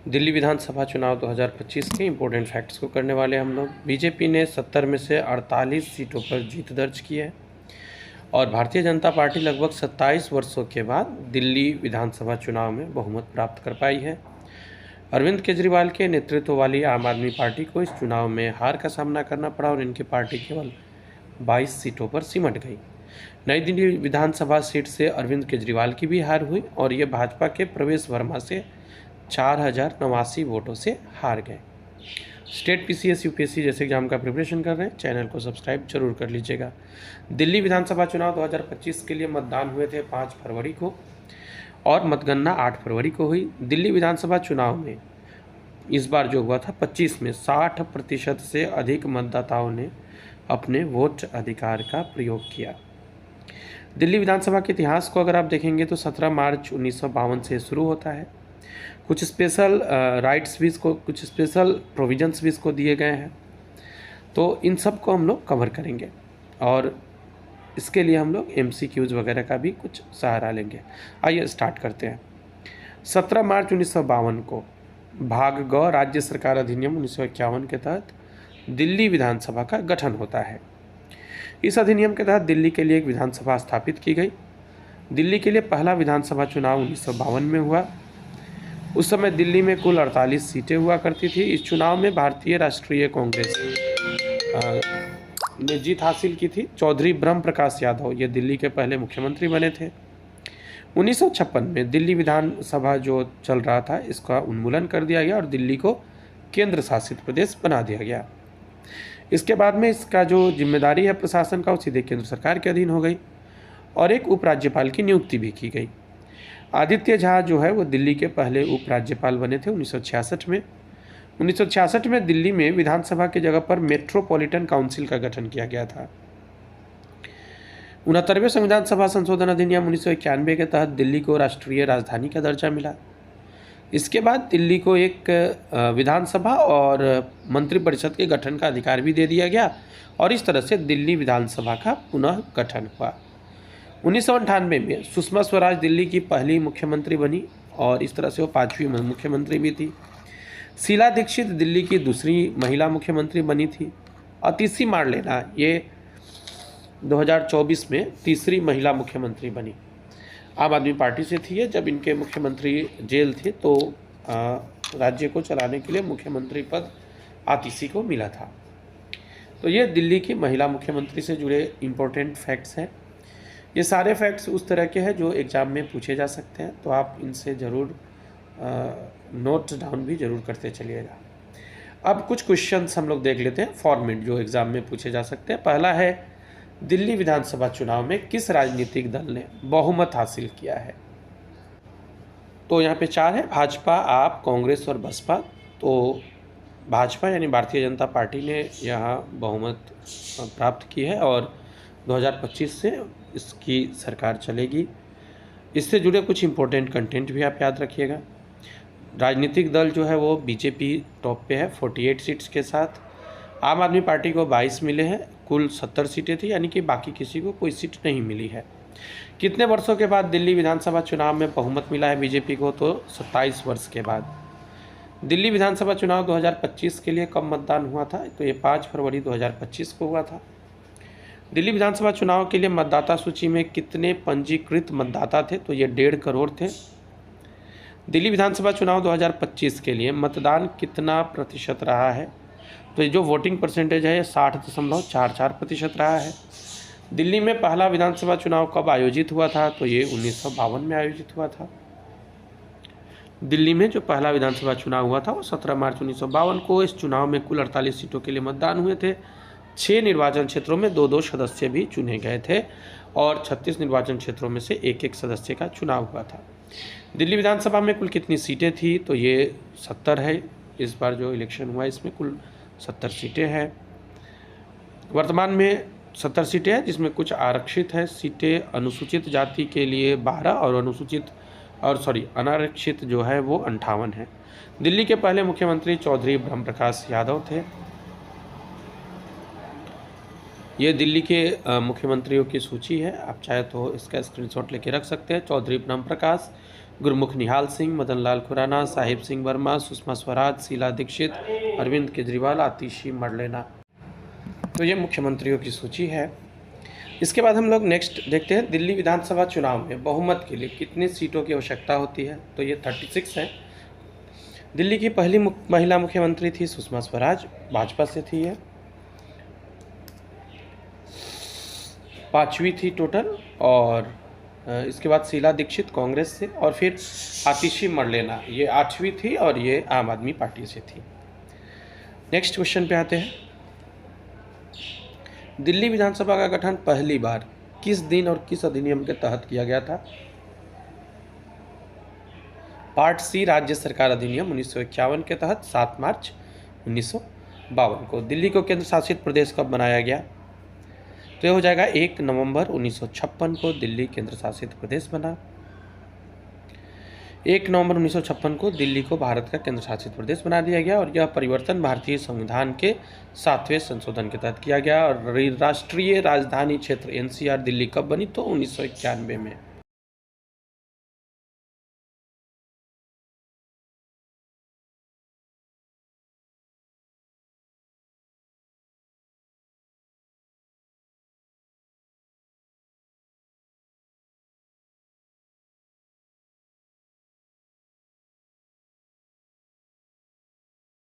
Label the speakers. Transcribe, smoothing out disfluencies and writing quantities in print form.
Speaker 1: दिल्ली विधानसभा चुनाव 2025 के important facts को करने वाले हम लोग। बीजेपी ने 70 में से 48 सीटों पर जीत दर्ज की है और भारतीय जनता पार्टी लगभग 27 वर्षों के बाद दिल्ली विधानसभा चुनाव में बहुमत प्राप्त कर पाई है। अरविंद केजरीवाल के नेतृत्व वाली आम आदमी पार्टी को इस चुनाव में हार का सामना करना पड़ा और इनकी पार्टी केवल 22 सीटों पर सिमट गई। नई दिल्ली विधानसभा सीट से अरविंद केजरीवाल की भी हार हुई और ये भाजपा के प्रवेश वर्मा से 4089 वोटों से हार गए। स्टेट पीसीएस यूपीएससी जैसे एग्जाम का प्रिपरेशन कर रहे हैं, चैनल को सब्सक्राइब जरूर कर लीजिएगा। दिल्ली विधानसभा चुनाव 2025 के लिए मतदान हुए थे 5 फरवरी को और मतगणना 8 फरवरी को हुई। दिल्ली विधानसभा चुनाव में इस बार जो हुआ था 25 में 60% से अधिक मतदाताओं ने अपने वोट अधिकार का प्रयोग किया। दिल्ली विधानसभा के इतिहास को अगर आप देखेंगे तो 17 मार्च 1952 से शुरू होता है। कुछ स्पेशल राइट्स भी इसको, कुछ स्पेशल प्रोविजंस भी इसको दिए गए हैं, तो इन सब को हम लोग कवर करेंगे और इसके लिए हम लोग MCQs वगैरह का भी कुछ सहारा लेंगे। आइए स्टार्ट करते हैं। 17 मार्च 1952 को भाग ग राज्य सरकार अधिनियम 1951 के तहत दिल्ली विधानसभा का गठन होता है। इस अधिनियम के तहत दिल्ली के लिए एक विधानसभा स्थापित की गई। दिल्ली के लिए पहला विधानसभा चुनाव 1952 में हुआ। उस समय दिल्ली में कुल 48 सीटें हुआ करती थी। इस चुनाव में भारतीय राष्ट्रीय कांग्रेस ने जीत हासिल की थी। चौधरी ब्रह्म प्रकाश यादव ये दिल्ली के पहले मुख्यमंत्री बने थे। 1956 में दिल्ली विधानसभा जो चल रहा था इसका उन्मूलन कर दिया गया और दिल्ली को केंद्र शासित प्रदेश बना दिया गया। इसके बाद में इसका जो जिम्मेदारी है प्रशासन का वो सीधे केंद्र सरकार के अधीन हो गई और एक उपराज्यपाल की नियुक्ति भी की गई। आदित्य झा जो है वो दिल्ली के पहले उपराज्यपाल बने थे 1966 में। 1966 में दिल्ली में विधानसभा की जगह पर मेट्रोपॉलिटन काउंसिल का गठन किया गया था। 69वें संविधान सभा संशोधन अधिनियम 1991 के तहत दिल्ली को राष्ट्रीय राजधानी का दर्जा मिला। इसके बाद दिल्ली को एक विधानसभा और मंत्रिपरिषद के गठन का अधिकार भी दे दिया गया और इस तरह से दिल्ली विधानसभा का पुनः गठन हुआ। 1998 में सुषमा स्वराज दिल्ली की पहली मुख्यमंत्री बनी और इस तरह से वो 5वीं मुख्यमंत्री भी थी। शीला दीक्षित दिल्ली की दूसरी महिला मुख्यमंत्री बनी थी। अतिशी मार्लेना ये 2024 में तीसरी महिला मुख्यमंत्री बनी। आम आदमी पार्टी से थी। जब इनके मुख्यमंत्री जेल थे तो राज्य को चलाने के लिए मुख्यमंत्री पद आतिशी को मिला था। तो ये दिल्ली की महिला मुख्यमंत्री से जुड़े इम्पोर्टेंट फैक्ट्स हैं। ये सारे फैक्ट्स उस तरह के हैं जो एग्ज़ाम में पूछे जा सकते हैं, तो आप इनसे ज़रूर नोट डाउन भी ज़रूर करते चलिएगा। अब कुछ क्वेश्चंस हम लोग देख लेते हैं फॉर्मेट जो एग्ज़ाम में पूछे जा सकते हैं। पहला है दिल्ली विधानसभा चुनाव में किस राजनीतिक दल ने बहुमत हासिल किया है? तो यहाँ पे 4 है, भाजपा, आप, कांग्रेस और बसपा। तो भाजपा यानी भारतीय जनता पार्टी ने यहाँ बहुमत प्राप्त की है और 2025 से इसकी सरकार चलेगी। इससे जुड़े कुछ इम्पोर्टेंट कंटेंट भी आप याद रखिएगा। राजनीतिक दल जो है वो बीजेपी टॉप पे है 48 सीट्स के साथ। आम आदमी पार्टी को 22 मिले हैं, कुल 70 सीटें थी, यानी कि बाकी किसी को कोई सीट नहीं मिली है। कितने वर्षों के बाद दिल्ली विधानसभा चुनाव में बहुमत मिला है बीजेपी को? तो 27 वर्ष के बाद। दिल्ली विधानसभा चुनाव 2025 के लिए कब मतदान हुआ था? तो ये 5 फरवरी 2025 को हुआ था। दिल्ली विधानसभा चुनाव के लिए मतदाता सूची में कितने पंजीकृत मतदाता थे? तो ये 1.5 करोड़ थे। दिल्ली विधानसभा चुनाव 2025 के लिए मतदान कितना प्रतिशत रहा है? तो ये जो वोटिंग परसेंटेज है 60.44% रहा है। दिल्ली में पहला विधानसभा चुनाव कब आयोजित हुआ था? तो ये 1952 में आयोजित हुआ था। दिल्ली में जो पहला विधानसभा चुनाव हुआ था वो 17 मार्च 1952 को। इस चुनाव में कुल 48 सीटों के लिए मतदान हुए थे। 6 निर्वाचन क्षेत्रों में 2-2 सदस्य भी चुने गए थे और 36 निर्वाचन क्षेत्रों में से 1-1 सदस्य का चुनाव हुआ था। दिल्ली विधानसभा में कुल कितनी सीटें थी? तो ये 70 है। इस बार जो इलेक्शन हुआ इसमें कुल 70 सीटें हैं। वर्तमान में 70 सीटें हैं जिसमें कुछ आरक्षित है सीटें। अनुसूचित जाति के लिए 12 और अनारक्षित जो है वो 58 है। दिल्ली के पहले मुख्यमंत्री चौधरी ब्रह्म प्रकाश यादव थे। ये दिल्ली के मुख्यमंत्रियों की सूची है, आप चाहे तो इसका स्क्रीनशॉट लेके रख सकते हैं। चौधरी ब्रह्म प्रकाश, गुरमुख निहाल सिंह, मदन लाल खुराना, साहिब सिंह वर्मा, सुषमा स्वराज, शीला दीक्षित, अरविंद केजरीवाल, आतिशी मरलेना। तो ये मुख्यमंत्रियों की सूची है। इसके बाद हम लोग नेक्स्ट देखते हैं दिल्ली विधानसभा चुनाव में बहुमत के लिए कितनी सीटों की आवश्यकता होती है। तो ये 36 है। दिल्ली की पहली महिला मुख्यमंत्री थी सुषमा स्वराज, भाजपा से थी ये, 5वीं थी टोटल। और इसके बाद शीला दीक्षित कांग्रेस से, और फिर आतिशी मरलेना ये 8वीं थी और ये आम आदमी पार्टी से थी। नेक्स्ट क्वेश्चन पे आते हैं। दिल्ली विधानसभा का गठन पहली बार किस दिन और किस अधिनियम के तहत किया गया था? पार्ट सी राज्य सरकार अधिनियम 1951 के तहत 7 मार्च 1952 को। दिल्ली को केंद्र शासित प्रदेश कब बनाया गया? तो यह हो जाएगा 1 नवंबर 1956 को दिल्ली केंद्र शासित प्रदेश बना। 1 नवंबर 1956 को दिल्ली को भारत का केंद्र शासित प्रदेश बना दिया गया और यह परिवर्तन भारतीय संविधान के 7वें संशोधन के तहत किया गया। और राष्ट्रीय राजधानी क्षेत्र NCR दिल्ली कब बनी? तो 1991 में।